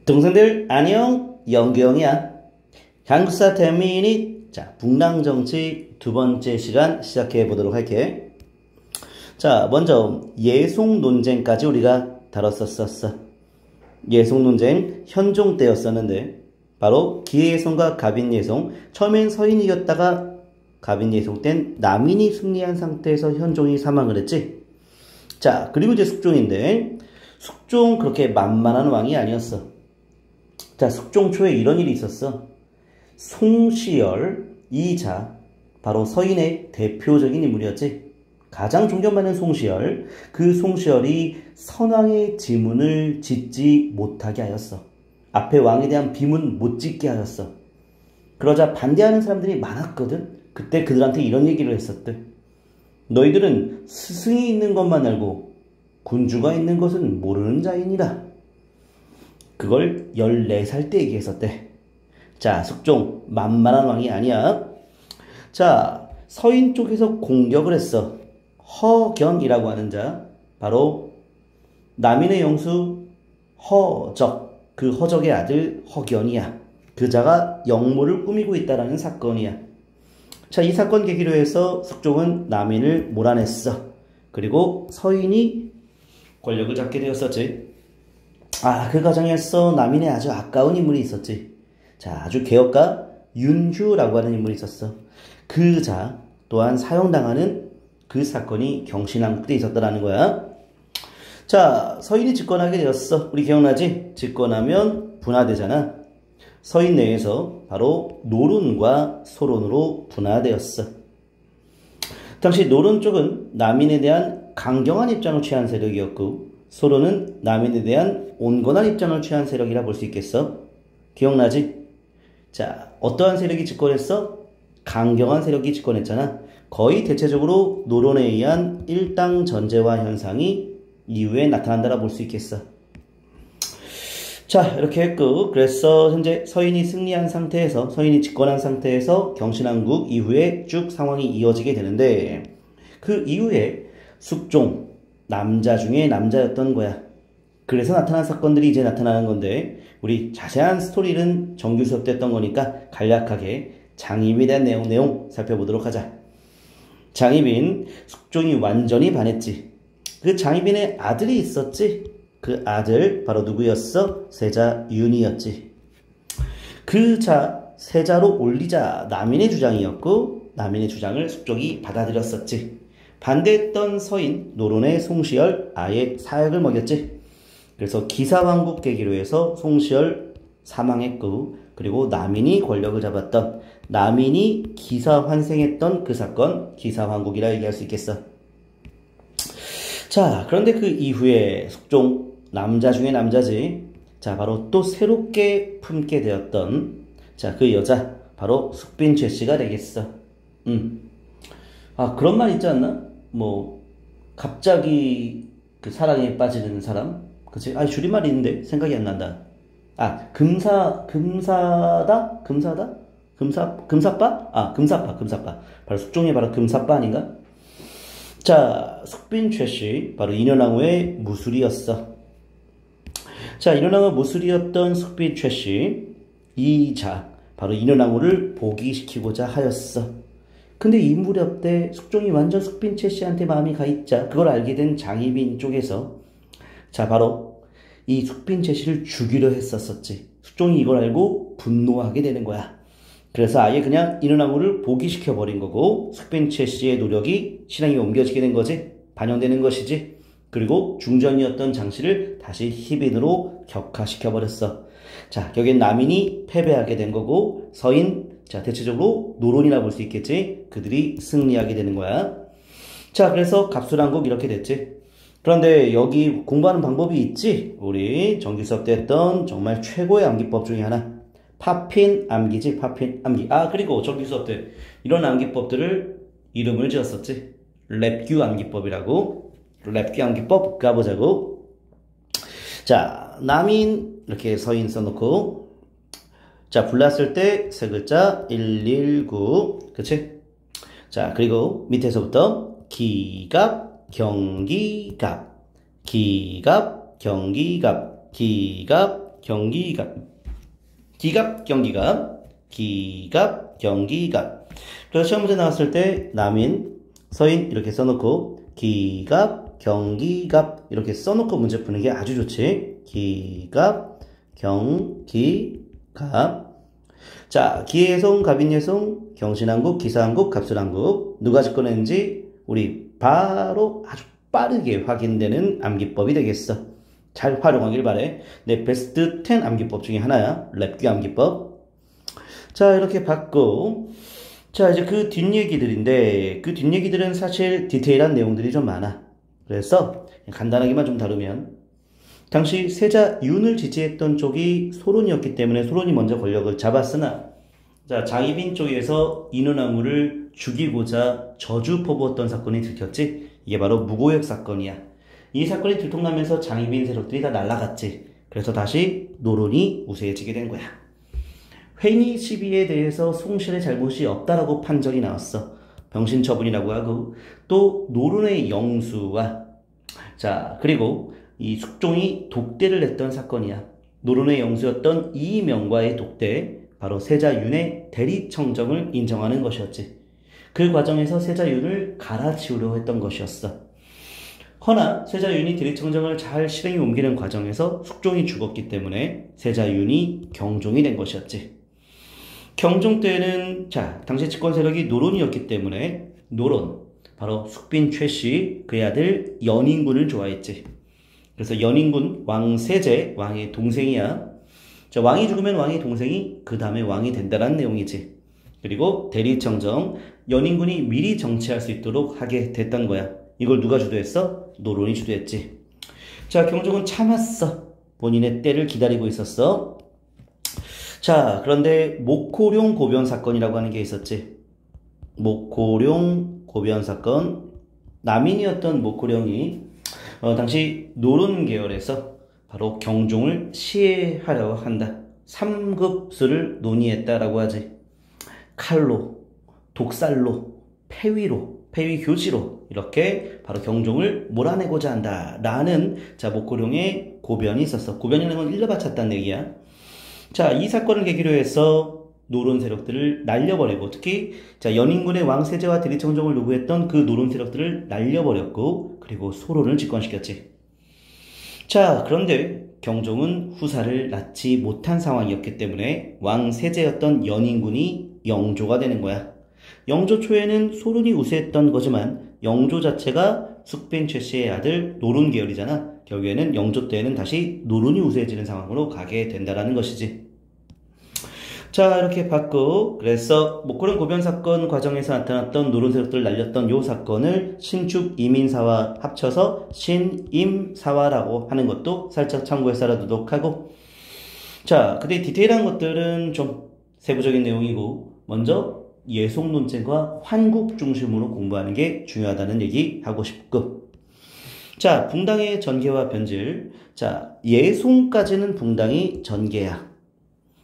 동생들 안녕, 영규형이야. 한국사 10미닛. 자, 북랑정치 두 번째 시간 시작해 보도록 할게. 자, 먼저 예송 논쟁까지 우리가 다뤘었어. 예송 논쟁 현종 때였었는데 바로 기예송과 가빈예송, 처음엔 서인이 이겼다가 가빈예송 땐 남인이 승리한 상태에서 현종이 사망을 했지. 자, 그리고 이제 숙종인데 숙종 그렇게 만만한 왕이 아니었어. 자, 숙종 초에 이런 일이 있었어. 송시열 이자, 바로 서인의 대표적인 인물이었지. 가장 존경받는 송시열, 그 송시열이 선왕의 지문을 짓지 못하게 하였어. 앞에 왕에 대한 비문 못 짓게 하였어. 그러자 반대하는 사람들이 많았거든. 그때 그들한테 이런 얘기를 했었대. 너희들은 스승이 있는 것만 알고 군주가 있는 것은 모르는 자이니라. 그걸 14살 때 얘기했었대. 자, 숙종 만만한 왕이 아니야. 자, 서인 쪽에서 공격을 했어. 허견이라고 하는 자, 바로 남인의 영수 허적, 그 허적의 아들 허견이야. 그 자가 역모를 꾸미고 있다라는 사건이야. 자, 이 사건 계기로 해서 숙종은 남인을 몰아냈어. 그리고 서인이 권력을 잡게 되었었지. 그 과정에서 남인의 아주 아까운 인물이 있었지. 자, 아주 개혁가 윤주라고 하는 인물이 있었어. 그 자 또한 사형당하는 그 사건이 경신왕국 때 있었다라는 거야. 자, 서인이 집권하게 되었어. 우리 기억나지? 집권하면 분화되잖아. 서인 내에서 바로 노론과 소론으로 분화되었어. 당시 노론 쪽은 남인에 대한 강경한 입장을 취한 세력이었고, 소론은 남인에 대한 온건한 입장을 취한 세력이라 볼 수 있겠어. 기억나지? 자, 어떠한 세력이 집권했어? 강경한 세력이 집권했잖아. 거의 대체적으로 노론에 의한 일당 전제화 현상이 이후에 나타난다라 볼 수 있겠어. 자, 이렇게 했고, 그래서 현재 서인이 승리한 상태에서, 서인이 집권한 상태에서 경신왕국 이후에 쭉 상황이 이어지게 되는데, 그 이후에 숙종, 남자 중에 남자였던 거야. 그래서 나타난 사건들이 이제 나타나는 건데, 우리 자세한 스토리는 정규 수업 때 했던 거니까 간략하게 장입에 대한 내용 살펴보도록 하자. 장입인, 숙종이 완전히 반했지. 그 장입인의 아들이 있었지. 그 아들 바로 누구였어? 세자 윤이었지. 그 자 세자로 올리자 남인의 주장이었고, 남인의 주장을 숙종이 받아들였었지. 반대했던 서인 노론의 송시열 아예 사약을 먹였지. 그래서 기사왕국 계기로 해서 송시열 사망했고, 그리고 남인이 권력을 잡았던, 남인이 기사환생했던 그 사건, 기사왕국이라 얘기할 수 있겠어. 자, 그런데 그 이후에 숙종, 남자 중에 남자지. 자, 바로 또 새롭게 품게 되었던, 자, 그 여자 바로 숙빈 최씨가 되겠어. 그런 말 있지 않나? 뭐 갑자기 그 사랑에 빠지는 사람, 그치? 줄임말이 있는데 생각이 안 난다. 금사빠? 금사빠. 바로 숙종이 바로 금사빠 아닌가? 자, 숙빈 최씨 바로 인현왕후의 무술이었어. 자, 인현왕후 무술이었던 숙빈 최씨 이자 바로 인현왕후를 복위시키고자 하였어. 근데 이 무렵 때 숙종이 완전 숙빈 최씨한테 마음이 가있자 그걸 알게 된 장희빈 쪽에서, 자, 바로 이 숙빈 최씨를 죽이려 했었었지. 숙종이 이걸 알고 분노하게 되는 거야. 그래서 아예 그냥 인현왕후를 복위시켜 버린 거고, 숙빈 최씨의 노력이 실행에 옮겨지게 된 거지. 반영되는 것이지. 그리고 중전이었던 장씨를 다시 희빈으로 격화시켜 버렸어. 자, 여긴 남인이 패배하게 된 거고, 서인, 자, 대체적으로 노론이라 볼 수 있겠지. 그들이 승리하게 되는 거야. 자, 그래서 갑술왕국 이렇게 됐지. 그런데 여기 공부하는 방법이 있지. 우리 정규 수업 때 했던 정말 최고의 암기법 중에 하나, 파핀 암기지. 파핀 암기. 그리고 정규 수업 때 이런 암기법들을 이름을 지었었지. 랩규 암기법이라고. 랩규 암기법 가보자고. 자, 남인 이렇게 서인 써놓고, 자, 불났을 때 세 글자 119, 그치? 자, 그리고 밑에서부터 기갑, 경기갑, 기갑, 경기갑, 기갑, 경기갑, 기갑, 경기갑, 기갑, 경기갑. 그래서 시험 문제 나왔을 때 남인, 서인 이렇게 써놓고 기갑, 경기갑 이렇게 써놓고 문제 푸는 게 아주 좋지. 기갑, 경기갑. 자, 기예송, 갑인예송, 경신한국, 기사한국, 갑술한국 누가 집어냈는지 우리 바로 아주 빠르게 확인되는 암기법이 되겠어. 잘 활용하길 바래. 내 베스트 10 암기법 중에 하나야. 랩귀 암기법. 자, 이렇게 봤고, 자, 이제 그 뒷얘기들인데, 그 뒷얘기들은 사실 디테일한 내용들이 좀 많아. 그래서 간단하게만 좀 다루면, 당시 세자 윤을 지지했던 쪽이 소론이었기 때문에 소론이 먼저 권력을 잡았으나, 자, 장희빈 쪽에서 인원나무를 죽이고자 저주 퍼부었던 사건이 들켰지. 이게 바로 무고역 사건이야. 이 사건이 들통나면서 장희빈 세력들이 다 날아갔지. 그래서 다시 노론이 우세해지게 된 거야. 회의 시비에 대해서 송실의 잘못이 없다라고 판정이 나왔어. 병신 처분이라고 하고, 또 노론의 영수와, 자, 그리고 이 숙종이 독대를 냈던 사건이야. 노론의 영수였던 이명과의 독대, 바로 세자윤의 대리청정을 인정하는 것이었지. 그 과정에서 세자윤을 갈아치우려 했던 것이었어. 허나 세자윤이 대리청정을 잘 실행에 옮기는 과정에서 숙종이 죽었기 때문에 세자윤이 경종이 된 것이었지. 경종 때는 자, 당시 집권 세력이 노론이었기 때문에 노론, 바로 숙빈 최씨, 그의 아들 연인군을 좋아했지. 그래서 연인군 왕세제, 왕의 동생이야. 자, 왕이 죽으면 왕의 동생이 그 다음에 왕이 된다는 내용이지. 그리고 대리청정, 연인군이 미리 정치할 수 있도록 하게 됐던 거야. 이걸 누가 주도했어? 노론이 주도했지. 자, 경종은 참았어. 본인의 때를 기다리고 있었어. 자, 그런데 목호룡 고변 사건이라고 하는 게 있었지. 목호룡 고변 사건. 남인이었던 목호룡이 당시 노론 계열에서 바로 경종을 시해하려고 한다. 3급수를 논의했다라고 하지. 칼로, 독살로, 폐위로, 폐위 교지로 이렇게 바로 경종을 몰아내고자 한다라는 자, 목호룡의 고변이 있었어. 고변이라는 건 일러바쳤다는 얘기야. 자, 이 사건을 계기로 해서 노론 세력들을 날려버리고, 특히 자, 연인군의 왕세제와 대리청정을 요구했던 그 노론 세력들을 날려버렸고, 그리고 소론을 집권시켰지. 자, 그런데 경종은 후사를 낳지 못한 상황이었기 때문에 왕세제였던 연인군이 영조가 되는 거야. 영조 초에는 소론이 우세했던 거지만 영조 자체가 숙빈 최씨의 아들 노론 계열이잖아. 결국에는 영조 때에는 다시 노론이 우세해지는 상황으로 가게 된다라는 것이지. 자, 이렇게 봤고, 그래서 목호룡 고변 사건 과정에서 나타났던 노론 세력들을 날렸던 요 사건을 신축 이민사와 합쳐서 신임사화라고 하는 것도 살짝 참고해서 알아두도록 하고, 자, 근데 디테일한 것들은 좀 세부적인 내용이고, 먼저 예속 논쟁과 환국 중심으로 공부하는 게 중요하다는 얘기 하고 싶고, 자, 붕당의 전개와 변질. 자, 예송까지는 붕당이 전개야.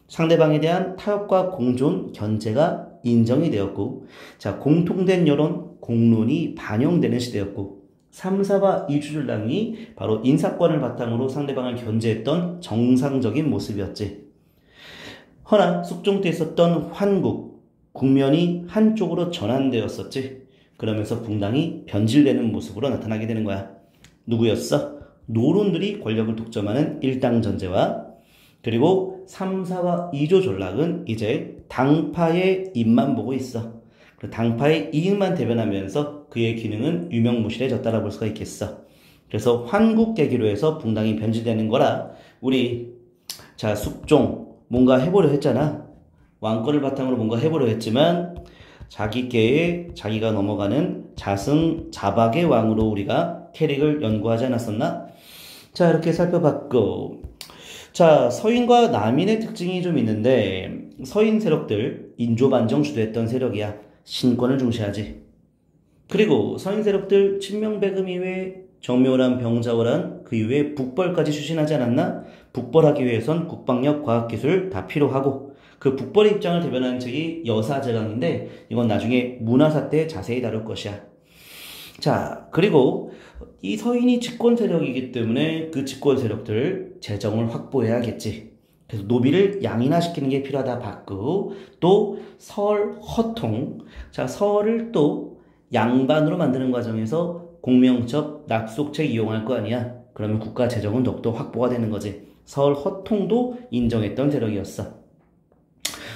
상대방에 대한 타협과 공존, 견제가 인정이 되었고, 자, 공통된 여론, 공론이 반영되는 시대였고, 3사와 이주전랑이 바로 인사권을 바탕으로 상대방을 견제했던 정상적인 모습이었지. 허나 숙종 때 있었던 환국, 국면이 한쪽으로 전환되었었지. 그러면서 붕당이 변질되는 모습으로 나타나게 되는 거야. 누구였어? 노론들이 권력을 독점하는 일당전제와, 그리고 3사와 2조 전락은 이제 당파의 입만 보고 있어. 당파의 이익만 대변하면서 그의 기능은 유명무실해졌다라 볼 수가 있겠어. 그래서 환국 계기로 해서 붕당이 변질되는 거라, 우리 자, 숙종 뭔가 해보려 했잖아. 왕권을 바탕으로 뭔가 해보려 했지만 자기께에 자기가 넘어가는 자승 자박의 왕으로 우리가 캐릭을 연구하지 않았었나? 자, 이렇게 살펴봤고, 자, 서인과 남인의 특징이 좀 있는데, 서인 세력들 인조반정 주도했던 세력이야. 신권을 중시하지. 그리고 서인 세력들 친명배금 이외에 정묘란, 병자호란, 그 이외에 북벌까지 추진하지 않았나? 북벌하기 위해선 국방력, 과학기술 다 필요하고, 그 북벌의 입장을 대변하는 책이 여사제강인데, 이건 나중에 문화사 때 자세히 다룰 것이야. 자, 그리고 이 서인이 집권 세력이기 때문에 그 집권 세력들 재정을 확보해야겠지. 그래서 노비를 양인화시키는 게 필요하다 봤고, 또 설, 허통. 자, 설을 또 양반으로 만드는 과정에서 공명첩, 낙속책 이용할 거 아니야. 그러면 국가 재정은 더욱더 확보가 되는 거지. 설, 허통도 인정했던 세력이었어.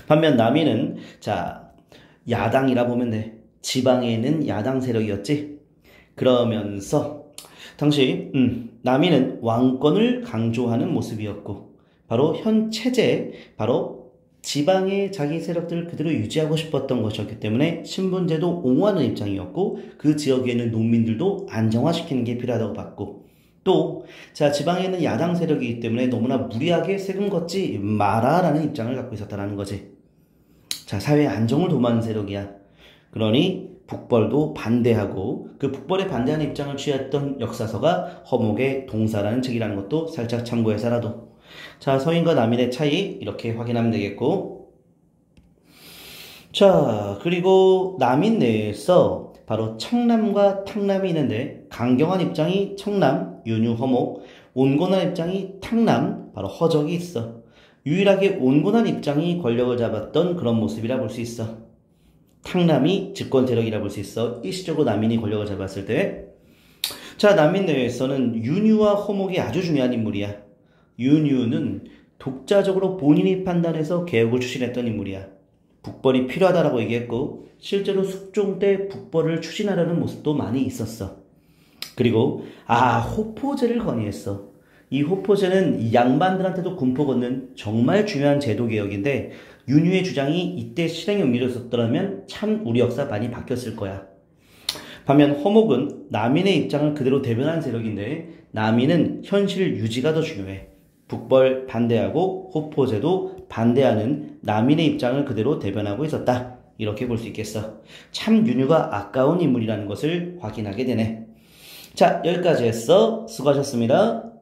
반면 남이는 자, 야당이라 보면 돼. 지방에 있는 야당 세력이었지. 그러면서 당시 남이는 왕권을 강조하는 모습이었고, 바로 현 체제, 바로 지방의 자기 세력들을 그대로 유지하고 싶었던 것이었기 때문에 신분제도 옹호하는 입장이었고, 그 지역에 있는 농민들도 안정화시키는 게 필요하다고 봤고, 또 자, 지방에 있는 야당 세력이기 때문에 너무나 무리하게 세금 걷지 마라라는 입장을 갖고 있었다는 거지. 자, 사회 안정을 도모하는 세력이야. 그러니 북벌도 반대하고, 그 북벌에 반대하는 입장을 취했던 역사서가 허목의 동사라는 책이라는 것도 살짝 참고해서라도. 자, 서인과 남인의 차이 이렇게 확인하면 되겠고, 자, 그리고 남인 내에서 바로 청남과 탕남이 있는데, 강경한 입장이 청남, 윤유, 허목, 온건한 입장이 탕남, 바로 허적이 있어. 유일하게 온건한 입장이 권력을 잡았던 그런 모습이라 볼 수 있어. 탕남이 집권 세력이라 볼 수 있어. 일시적으로 남인이 권력을 잡았을 때. 자, 남인 내에서는 윤유와 허목이 아주 중요한 인물이야. 윤유는 독자적으로 본인이 판단해서 개혁을 추진했던 인물이야. 북벌이 필요하다라고 얘기했고, 실제로 숙종 때 북벌을 추진하려는 모습도 많이 있었어. 그리고 호포제를 건의했어. 이 호포제는 양반들한테도 군포 걷는 정말 중요한 제도 개혁인데, 윤유의 주장이 이때 실행에 옮겨졌었더라면 참 우리 역사 많이 바뀌었을 거야. 반면 허목은 남인의 입장을 그대로 대변한 세력인데, 남인은 현실 유지가 더 중요해. 북벌 반대하고 호포제도 반대하는 남인의 입장을 그대로 대변하고 있었다. 이렇게 볼 수 있겠어. 참 윤유가 아까운 인물이라는 것을 확인하게 되네. 자, 여기까지 했어. 수고하셨습니다.